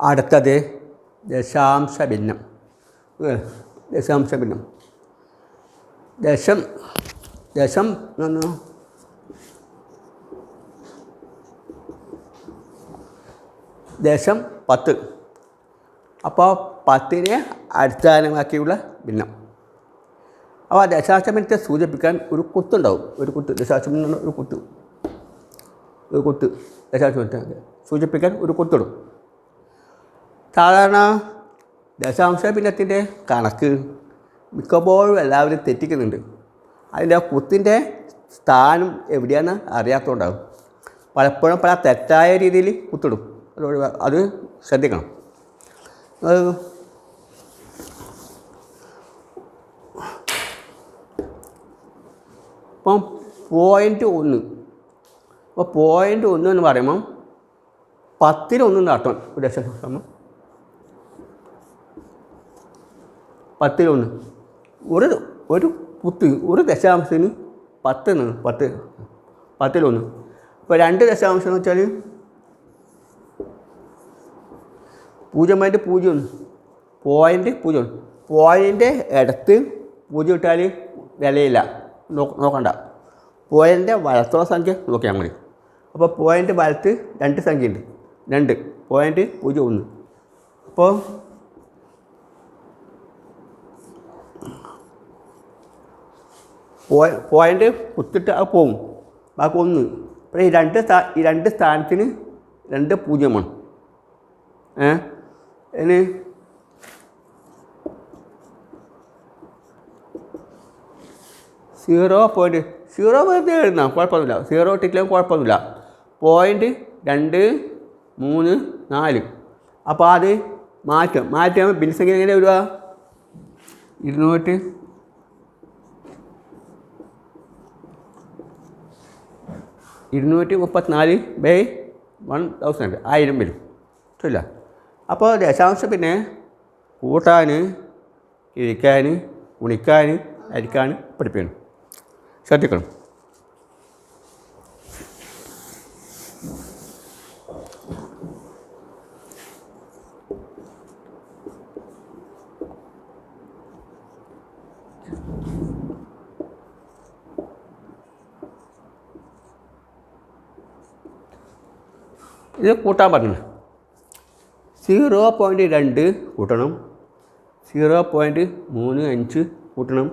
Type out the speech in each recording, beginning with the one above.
അടുത്തത് ദശാംശ ഭിന്നം. ദശാംശ ഭിന്നം ദശം ദശം ദശം 10. അപ്പോൾ 10നെ അടിസ്ഥാനമാക്കിയുള്ള ഭിന്നം. അപ്പോൾ ദശാംശ ഭിന്നത്തെ സൂചിപ്പിക്കാൻ ഒരു കുത്തുണ്ടാവും. ഒരു കുത്ത് ദശാംശ ഭിന്നം ഒരു കുത്ത് ദശാംശ ഭിന്നത്തെ സൂചിപ്പിക്കാൻ ഒരു കുത്തിടും. സാധാരണ ദശാംശ ഭിന്നത്തിൻ്റെ കണക്ക് മിക്കപ്പോഴും എല്ലാവരും തെറ്റിക്കുന്നുണ്ട്. അതിൻ്റെ ആ കുത്തിൻ്റെ സ്ഥാനം എവിടെയാണെന്ന് അറിയാത്തതുകൊണ്ടാകും പലപ്പോഴും പല തെറ്റായ രീതിയിൽ കുത്തിടും. അത് ശ്രദ്ധിക്കണം. ഇപ്പം 0.1. അപ്പോൾ 0.1 എന്ന് പറയുമ്പം 10ൽ 1 നടത്തണം. ഒരു ദശാംശം 10ൽ 1 ഒരു കുത്ത് ഒരു ദശാംശത്തിന് 10 10ൽ 1. ഇപ്പോൾ 2 ദശാംശം എന്ന് വെച്ചാൽ 0.01 പോയിൻ്റ് അടുത്ത് 0 ഇട്ടാൽ വിലയില്ല, നോക്കണ്ട. പോയിൻ്റെ വലത്തുള്ള സംഖ്യ നോക്കിയാൽ മതി. അപ്പോൾ പോയിൻ്റ് വലത്ത് 2 സംഖ്യ ഉണ്ട്, 2.01. അപ്പോൾ പോയിൻ്റ് കുത്തിട്ട് അത് പോവും, ബാക്കി 1. അപ്പോൾ ഈ രണ്ട് സ്ഥാനത്തിന് 2 0 ഇനി 0.0 എഴുതുന്ന കുഴപ്പമൊന്നുമില്ല, 0 ഇട്ടിട്ടില്ലെങ്കിൽ കുഴപ്പമൊന്നുമില്ല. 0.234. അപ്പോൾ അത് മാറ്റുമ്പോൾ ഭിന്നസംഖ്യ എങ്ങനെ വരിക? 234/1000 1000 വരും. ഇല്ല. അപ്പോൾ ദശാംശം പിന്നെ കൂട്ടാൻ, കിഴിക്കാൻ, ഗുണിക്കാൻ, ഹരിക്കാൻ പഠിപ്പിക്കണം. ശ്രദ്ധിക്കണം. ഇത് കൂട്ടാൻ പറഞ്ഞു. 0.2 കൂട്ടണം, 0.35 കൂട്ടണം,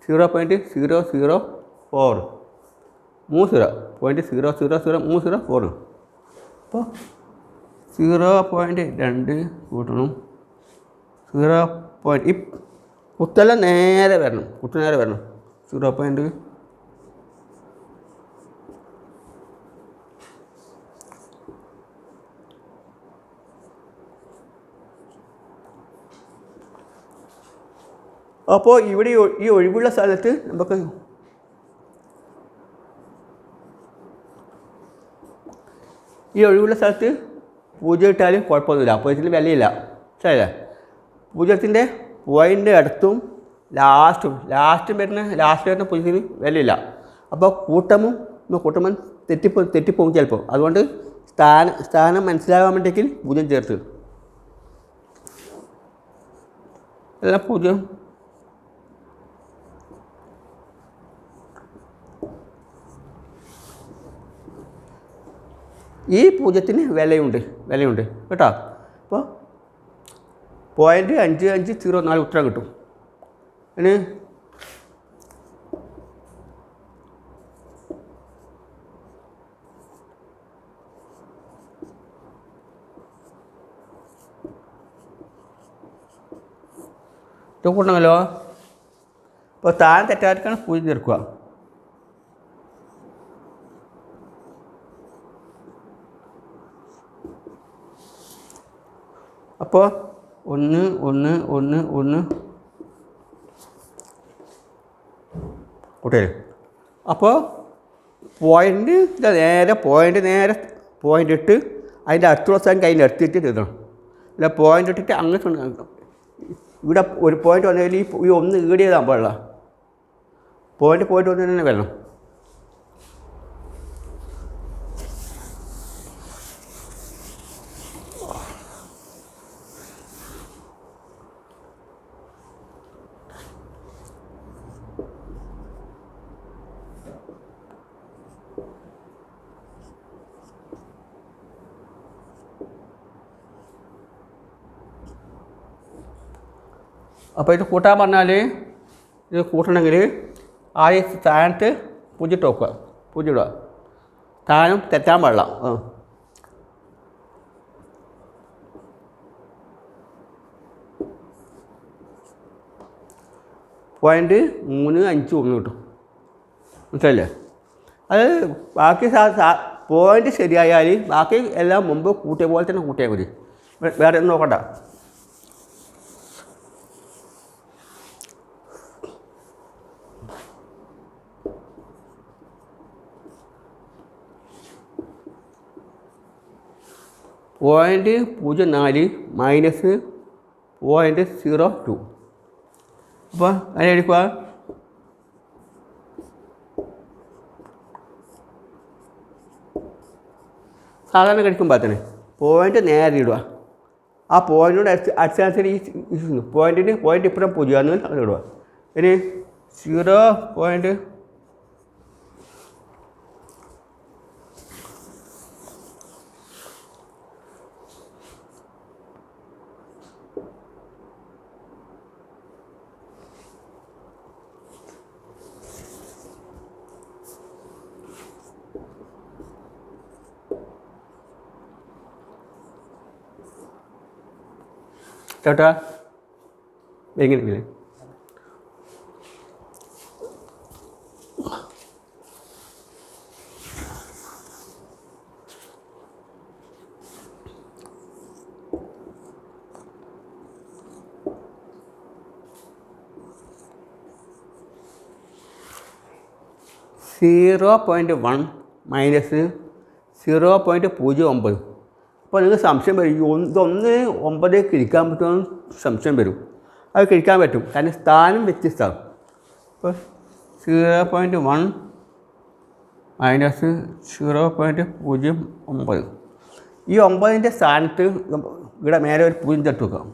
0.004 0.00034. അപ്പോൾ 0.2 കൂട്ടണം, 0. ഈ കുത്തെല്ലാം നേരെ വരണം, 0. അപ്പോൾ ഇവിടെ ഈ ഒഴിവുള്ള സ്ഥലത്ത് നമുക്ക് ഈ ഒഴിവുള്ള സ്ഥലത്ത് 0 ഇട്ടാലും കുഴപ്പമൊന്നുമില്ല, അപ്പോൾ ഇതിൽ വിലയില്ല. ശരിയല്ലേ? 0ൻ്റെ പോയിൻ്റ് അടുത്തും ലാസ്റ്റും വരുന്ന 0ന് വിലയില്ല. അപ്പോൾ കൂട്ടുമ്പോൾ തെറ്റിപ്പോകും ചിലപ്പോൾ. അതുകൊണ്ട് സ്ഥാനം മനസ്സിലാകാൻ വേണ്ടിയെങ്കിൽ 0 ചേർത്ത് എല്ലാം 0. ഈ 0ന് വിലയുണ്ട് കേട്ടോ. അപ്പോൾ 0.5504 ഉത്തരം കിട്ടും. അതിന് കൂട്ടണമല്ലോ. അപ്പോൾ താഴെ തെറ്റാർക്കാണ് 0 ചേർക്കുക. അപ്പോൾ 1 1 1 1 കൂട്ടുകാർ. അപ്പോൾ പോയിൻ്റ് ഇട്ട് അതിൻ്റെ അടുത്തുള്ള സ്ഥലം കയ്യിൽ എടുത്തിട്ട് എഴുതണം. അല്ല പോയിൻ്റ് ഇട്ടിട്ട് അങ്ങനെ ഇവിടെ ഒരു പോയിൻ്റ് വന്നതിൽ ഈ 1 ഈട് ചെയ്താൽ പാടില്ല. പോയിൻ്റ് 1 തന്നെ വരണം. അപ്പോൾ ഇത് കൂട്ടാൻ പറഞ്ഞാൽ ഇത് കൂട്ടണമെങ്കിൽ ആദ്യം സ്ഥാനത്ത് പൂജ്യം നോക്കുക, പൂജ്യം ഇടുക, സ്ഥാനം തെറ്റാൻ പാടില്ല. 0.351 കിട്ടും. മനസ്സിലല്ലേ? അത് ബാക്കി പോയിൻ്റ് ശരിയായാൽ ബാക്കി എല്ലാം മുമ്പ് കൂട്ടിയ പോലെ തന്നെ കൂട്ടിയാൽ മതി, വേറെ ഒന്നും നോക്കണ്ട. .04 മൈനസ് 0.02. അപ്പോൾ അതിനെ എടുക്കുക. സാധാരണ കഴിക്കുമ്പോൾ തന്നെ പോയിൻ്റ് നേരെ ഇടുക. ആ പോയിൻറ്റിനോട് അടിസ്ഥാനത്തിൽ ഈ പോയിൻ്റ് ഇപ്പുറം പൂജ്യമാണെന്ന് അങ്ങനെ ഇടുക. ഇനി 0. ചേട്ടാ എങ്ങനെ 0.1 മൈനസ് 0.09. അപ്പോൾ നിങ്ങൾക്ക് സംശയം വരും, ഇതൊന്ന് 9 കിഴിക്കാൻ പറ്റുമെന്ന് സംശയം വരും. അത് കിഴിക്കാൻ പറ്റും, കാരണം സ്ഥാനം വ്യത്യസ്തമാണ്. അപ്പോൾ 0.1 മൈനസ് 0.09. ഈ 9ൻ്റെ സ്ഥാനത്ത് ഇവിടെ മേലെ ഒരു 0 തട്ട് വെക്കാം.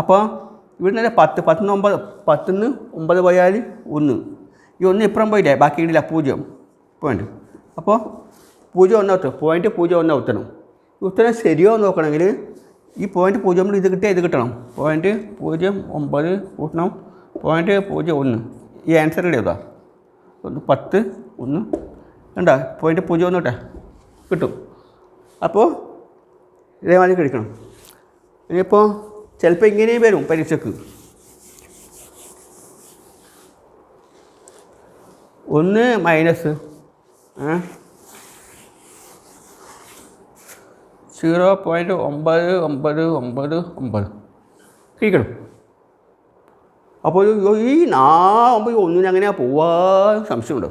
അപ്പോൾ ഇവിടെ നിന്ന് 10 9 പോയാൽ 1. ഈ 1 ഇപ്പുറം പോയില്ലേ, ബാക്കി ഇടില്ല 0 പോയിൻ്റ്. അപ്പോൾ 0.1 എത്തും, പോയിൻ്റ് 0.1 എത്തണം. ഈ ഉത്തരം ശരിയോ നോക്കണമെങ്കിൽ ഈ പോയിൻ്റ് 0 ഇത് കിട്ടിയാൽ ഇത് കിട്ടണം. .09 കൂട്ടണം .01. ഈ ആൻസർ ഇവിടെ എഴുതാം. 10 1 കണ്ടാ .01 ഇട്ടെ കിട്ടും. അപ്പോൾ ഇതേമാതിരി കഴിക്കണം. ഇനിയിപ്പോൾ ചിലപ്പോൾ ഇങ്ങനെയും വരും പരീക്ഷയ്ക്ക്. 1 മൈനസ് 0.999 കഴിക്കണം. അപ്പോൾ ഈ 1 അങ്ങനെയാണ് പോവാൻ സംശയമുണ്ടോ?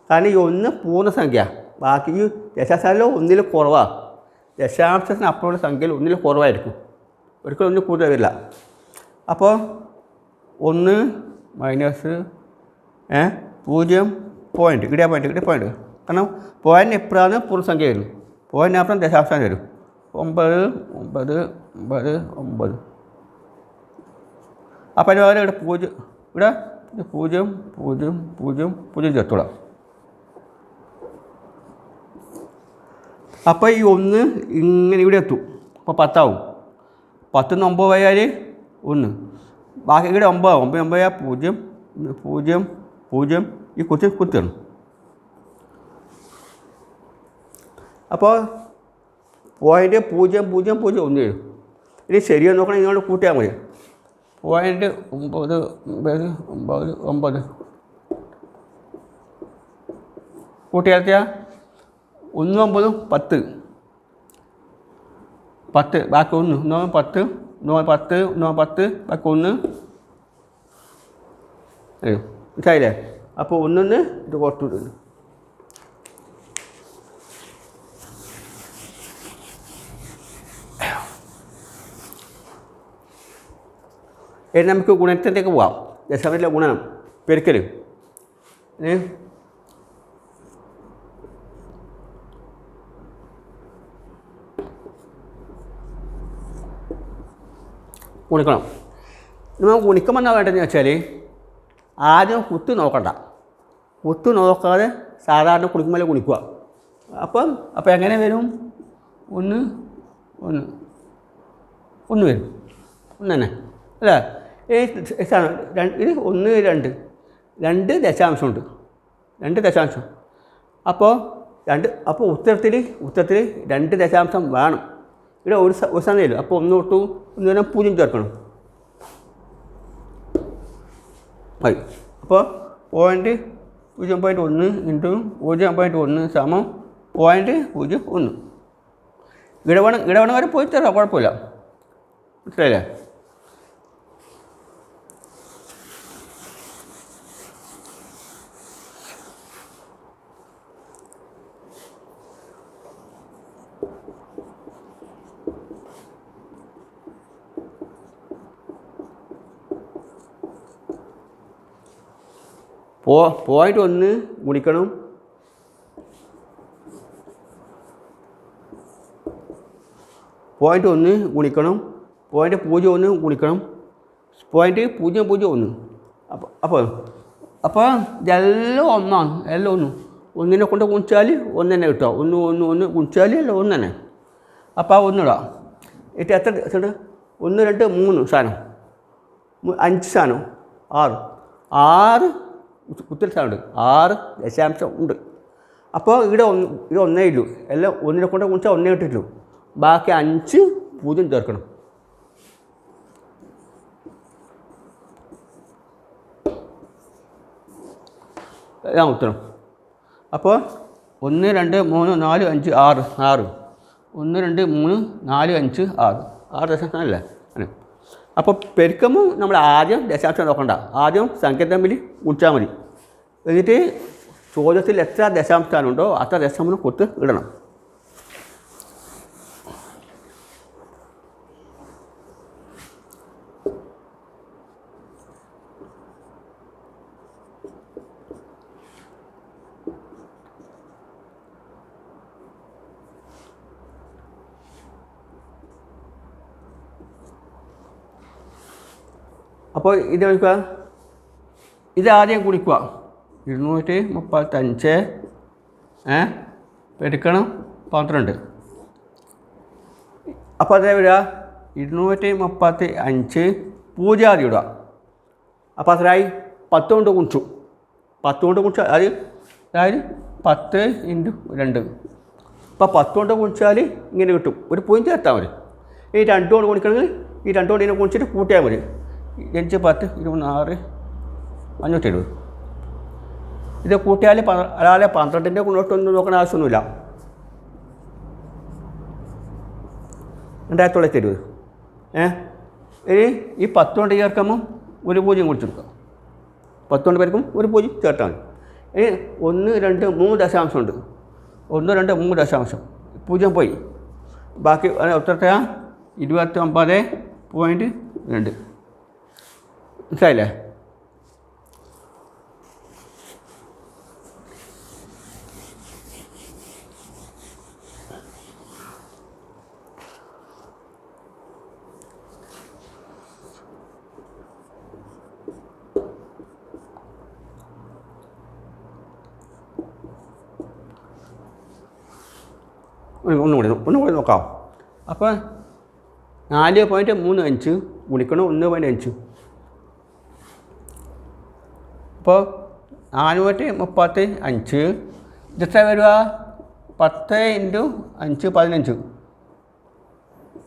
കാരണം ഈ 1 പൂർണ്ണസംഖ്യ, ബാക്കി ഈ ദശാംശം 1 കുറവാണ്. ദശാംശത്തിന് അപ്പുറമുള്ള സംഖ്യയിൽ 1 കുറവായിരിക്കും, ഒരിക്കലും 1 കൂടുതൽ വരില്ല. അപ്പോൾ 1 മൈനസ് 0 പോയിൻ്റ് ഇവിടെ പോയിൻ്റ്, കാരണം പോയിൻ്റ് എപ്പോഴാണ് പൂർണ്ണസംഖ്യ വരുന്നത്, പോയിൻ്റ് അപ്പുറം ദശാംശം വരും. 9. അപ്പോൾ അതിന് പകരം ഇവിടെ 0 ഇവിടെ 0 ചേർത്തോളാം. അപ്പോൾ ഈ 1 ഇങ്ങനെ ഇവിടെ എത്തും. അപ്പോൾ 10 ആവും. 10 9 പോയാൽ 1, ബാക്കി ഇവിടെ 9 ആവും. 9 0 ഈ കുത്തിയാണ്. അപ്പോൾ .0001 വരും. ഇനി ശരിയോ നോക്കണം, ഇങ്ങോട്ട് കൂട്ടിയാൽ മതി. .999 കൂട്ടിയാൽ 1 9 10 ബാക്കി 1 10 ബാക്കി 1 മനസ്സിലായില്ലേ? അപ്പോൾ 1 ഇത് പുറത്തു വിടുന്നു. ഇനി നമുക്ക് ഗുണത്തിലേക്ക് പോവാം. ദശാംശത്തിലെ ഗുണനം പെരുക്കൽ. ഗുണിക്കണം. നമ്മൾ ഗുണിക്കുമ്പോൾ എന്താ വേണ്ടതെന്ന് വെച്ചാൽ ആദ്യം കുത്ത് നോക്കണ്ട, കുത്ത് നോക്കാതെ സാധാരണ കുണിക്കുമ്പോൾ ഗുണിക്കുക. അപ്പോൾ എങ്ങനെ വരും? 1 ഒന്ന് വരും, ഒന്ന് തന്നെ അല്ലേ? ഇത് 1 2 ദശാംശമുണ്ട്, 2 ദശാംശം. അപ്പോൾ ഉത്തരത്തിൽ 2 ദശാംശം വേണം. ഇവിടെ ഒരു സമയമില്ല. അപ്പോൾ 1 തൊട്ട് 1 വരെ 0 ചേർക്കണം. ആയി. അപ്പോൾ 0.1 ഇൻറ്റു 0.1 സമം 0.01. ഇടവണ വരെ പോയി തരാം, കുഴപ്പമില്ല. മനസ്സിലായില്ലേ? പോയിൻ്റ് 1 ഗുണിക്കണം 0.1 ഗുണിക്കണം 0.01 ഗുണിക്കണം 0.001. അപ്പോൾ ഇതെല്ലാം ഒന്നാണ്, എല്ലാം ഒന്ന്. ഒന്നിനെ കൊണ്ട് ഗുണിച്ചാൽ ഒന്ന് തന്നെ കിട്ടുക. ഒന്ന് ഗുണിച്ചാൽ എല്ലാം ഒന്ന് തന്നെ. അപ്പോൾ ആ ഒന്നിടാം. എന്നിട്ട് എത്ര 1 2 3 സാധനം, 5 സാധനം, 6 കുത്തിൽ സാധനമുണ്ട്, 6 ദശാംശം ഉണ്ട്. അപ്പോൾ ഇവിടെ ഒന്നേ ഇല്ലൂ. എല്ലാം ഒന്നിനെ കൊണ്ട് ഗുണിച്ചാൽ ഒന്നേ കിട്ടിയിട്ടുള്ളൂ. ബാക്കി 5 0 ചേർക്കണം. ഇതാണ് ഉത്തരം. അപ്പോൾ 1 2 3 4 5 6 1 2 3 4 5 6 ദശാംശം അല്ലേ? അപ്പോൾ പെരുക്കുമ്പോൾ നമ്മൾ ആദ്യം ദശാംശം നോക്കണ്ട, ആദ്യം സംഖ്യ തമ്മിൽ ഗുണിച്ചാൽ മതി. എന്നിട്ട് ചോദ്യത്തിൽ എത്ര ദശാംശാനുണ്ടോ അത്ര ദശാംശം കൊടുത്ത് ഇടണം. അപ്പോൾ ഇത് നോക്കുക, ഇത് ആദ്യം ഗുണിക്കുക. 235 പെരുക്കണം 12. അപ്പോൾ അതേ വരിക 235 0 ആദ്യം ഇടുക. അപ്പോൾ അത്രയായി 10 കൊണ്ട് ഗുണിച്ചു. 10 കൊണ്ട് ഗുണിച്ചാൽ അതായത് 10 × 2. അപ്പോൾ 10 കൊണ്ട് ഗുണിച്ചാൽ ഇങ്ങനെ കിട്ടും. ഒരു പോയിൻ്റ് ചേർത്താൽ മതി. ഈ 2 കൊണ്ട് ഗുണിക്കണമെങ്കിൽ ഈ 2 കൊണ്ട് ഇതിനെ ഗുണിച്ചിട്ട് കൂട്ടിയാൽ മതി. 5 10 26 570. ഇത് കൂട്ടിയാൽ അല്ലാതെ 12ൻ്റെ ഗുണോട്ടൊന്നും നോക്കണ ആവശ്യമൊന്നുമില്ല. 2920. ഇനി ഈ 10 കൊണ്ട് ചേർക്കുമ്പോൾ ഒരു 0 കുടിച്ചെടുക്കുക. 10 കൊണ്ട് പേർക്കും ഒരു 0 ചേർത്താൽ മതി. ഇനി 1 2 3 ദശാംശമുണ്ട്. 1 2 3 ദശാംശം 0 പോയി. ബാക്കി ഉത്തരത്തെ 29.2. മനസ്സിലായില്ലേ? ഒന്നുകൂടി നോക്കാം. അപ്പോൾ 4.35 ഗുണിക്കണം 1.5. അപ്പോൾ 435 ഇതെത്ര വരിക? 10 × 5 15.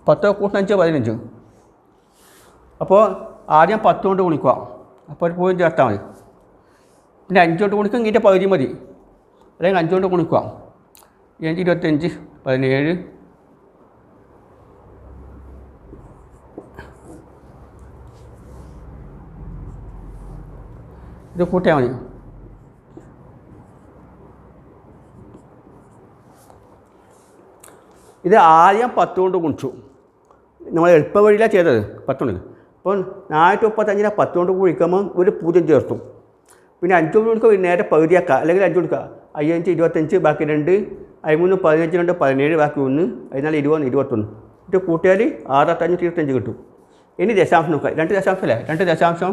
10 കൂട്ടുന്ന 5 15. അപ്പോൾ ആദ്യം 10 കൊണ്ട് ഗുണിക്കുക. അപ്പോൾ ഒരു 0 ചേർത്താൽ മതി. പിന്നെ 5 കൊണ്ട് ഗുണിക്കുക, ഇതിൻ്റെ പകുതി മതി. അല്ലെങ്കിൽ 5 കൊണ്ട് ഗുണിക്കുക. 5 25 17. ഇത് കൂട്ടിയാൽ മതി. ഇത് ആദ്യം 10 കൊണ്ട് ഗുണിച്ചു. നമ്മൾ എളുപ്പ വഴിയിലാണ് ചെയ്തത് 10 കൊണ്ട്. അപ്പോൾ 435 10 കൊണ്ട് ഗുണിക്കുമ്പോൾ ഒരു 0 ചേർത്തു. പിന്നെ 5 കൊണ്ട് ഗുണിക്കുമ്പോൾ നേരെ പകുതിയാക്കുക, അല്ലെങ്കിൽ 5 കൊടുക്കുക. 5 25 ബാക്കി 2, 13 15 2 17 ബാക്കി 1, 14 20 21. ഇത് കൂട്ടിയാൽ 65 കിട്ടും. ഇനി ദശാംശം നോക്കുക. 2 ദശാംശമല്ലേ? 2 ദശാംശം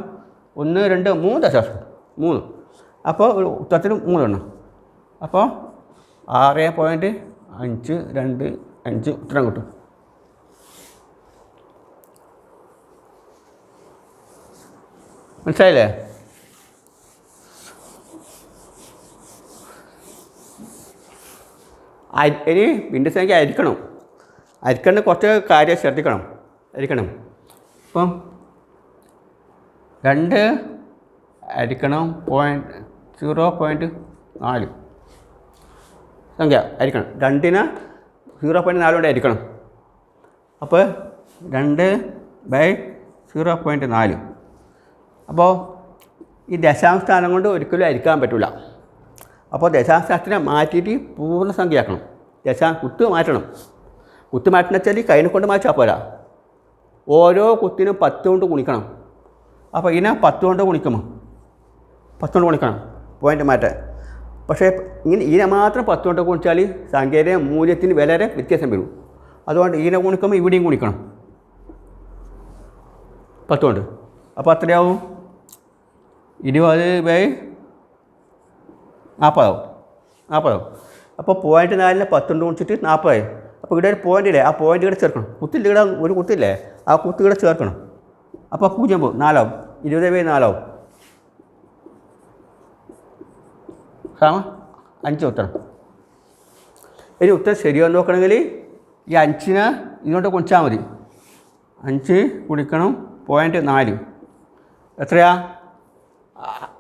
1 2 3 ദശാംശം 3. അപ്പോൾ ഒരു ഉത്തരത്തിൽ 3 എണ്ണം. അപ്പോൾ 6.525 ഉത്തരം കിട്ടും. മനസ്സിലായില്ലേ? ഇനി ഭിന്നസംഖ്യ അരിക്കേണ്ട കുറച്ച് കാര്യം ശ്രദ്ധിക്കണം. ഇപ്പം 2 അരിക്കണം 0.4 സംഖ്യ അരിക്കണം. 2ന് 0.4 കൊണ്ട് അരിക്കണം. അപ്പോൾ 2/0.4. അപ്പോൾ ഈ ദശാംശ കൊണ്ട് ഒരിക്കലും അരിക്കാൻ പറ്റില്ല. അപ്പോൾ ദശാംശത്തിനെ മാറ്റിയിട്ട് പൂർണ്ണസംഖ്യയാക്കണം. കുത്ത് മാറ്റണം. കുത്ത് മാറ്റണം വെച്ചാൽ കൈനെ കൊണ്ട് മാറ്റാൽ പോരാ. ഓരോ കുത്തിനും 10 കൊണ്ട് ഗുണിക്കണം. അപ്പോൾ ഇതിനെ 10 കൊണ്ട് ഗുണിക്കണം. പോയിൻ്റ് മാറ്റാൻ. പക്ഷേ ഇതിനെ മാത്രം 10 കൊണ്ട് ഗുണിച്ചാൽ സംഖ്യയുടെ മൂല്യത്തിന് വളരെ വ്യത്യാസം വരും. അതുകൊണ്ട് ഇതിനെ ഗുണിക്കുമ്പോൾ ഇവിടെയും ഗുണിക്കണം 10 കൊണ്ട്. അപ്പോൾ എത്രയാവും? 20/40. അപ്പോൾ 0.4 10 കൊണ്ട് ഗുണിച്ചിട്ട് 40. അപ്പോൾ ഇവിടെ ഒരു പോയിൻ്റ് ഇല്ലേ, ആ പോയിൻ്റ് ഇവിടെ ചേർക്കണം. കുത്തില്ല, ഇവിടെ ഒരു കുത്തില്ലേ, ആ കുത്ത് ഇവിടെ ചേർക്കണം. അപ്പോൾ 0 4 20/4 5 ഉത്തരം. ഇനി ഉത്തരം ശരിയാന്ന് നോക്കണമെങ്കിൽ ഈ 5നെ ഇതുകൊണ്ട് ഗുണിച്ചാൽ മതി. 5 ഗുണിക്കണം 0.4 എത്രയാ?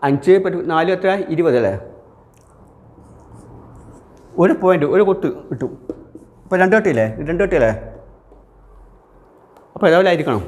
5/4 എത്ര? 20 അല്ലേ? ഒരു പോയിൻ്റ് ഒരു കുത്ത് കിട്ടും. അപ്പോൾ 2 കിട്ടിയില്ലേ? അപ്പോൾ ഇതേപോലെ ആയിരിക്കണം.